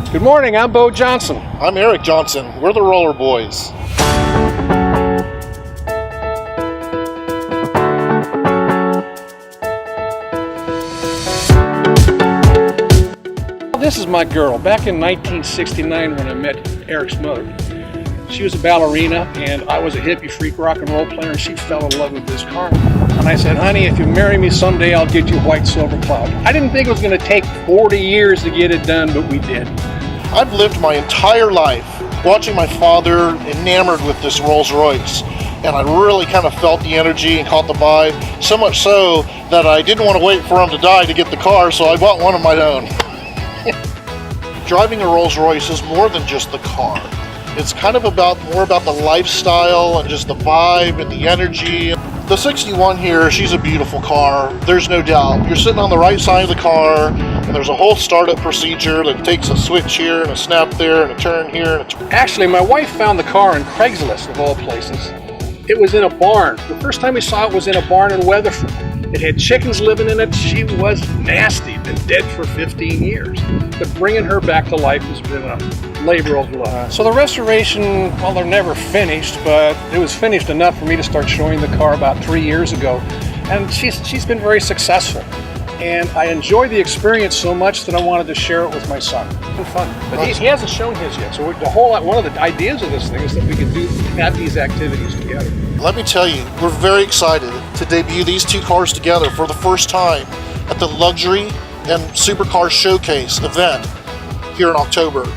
Good morning, I'm Beau Johnson. I'm Eric Johnson. We're the Roller Boys. This is my girl. Back in 1969 when I met Eric's mother. She was a ballerina and I was a hippie freak rock and roll player, and she fell in love with this car. And I said, honey, if you marry me someday, I'll get you a white silver cloud. I didn't think it was going to take 40 years to get it done, but we did. I've lived my entire life watching my father enamored with this Rolls-Royce, and I really kind of felt the energy and caught the vibe, so much so that I didn't want to wait for him to die to get the car, so I bought one of my own. Driving a Rolls-Royce is more than just the car. It's kind of more about the lifestyle and just the vibe and the energy. The 61 here, she's a beautiful car, there's no doubt. You're sitting on the right side of the car, and there's a whole startup procedure that takes a switch here and a snap there and a turn here. Actually, my wife found the car on Craigslist, of all places. It was in a barn. The first time we saw it was in a barn in Weatherford. It had chickens living in it. She was nasty, been dead for 15 years. But bringing her back to life has been a labor of love. So the restoration, well, they're never finished, but it was finished enough for me to start showing the car about 3 years ago. And she's been very successful. And I enjoyed the experience so much that I wanted to share it with my son. It's been fun. But he hasn't shown his yet. So one of the ideas of this thing is that we could have these activities together. Let me tell you, we're very excited to debut these two cars together for the first time at the Luxury and Supercar Showcase event here in October.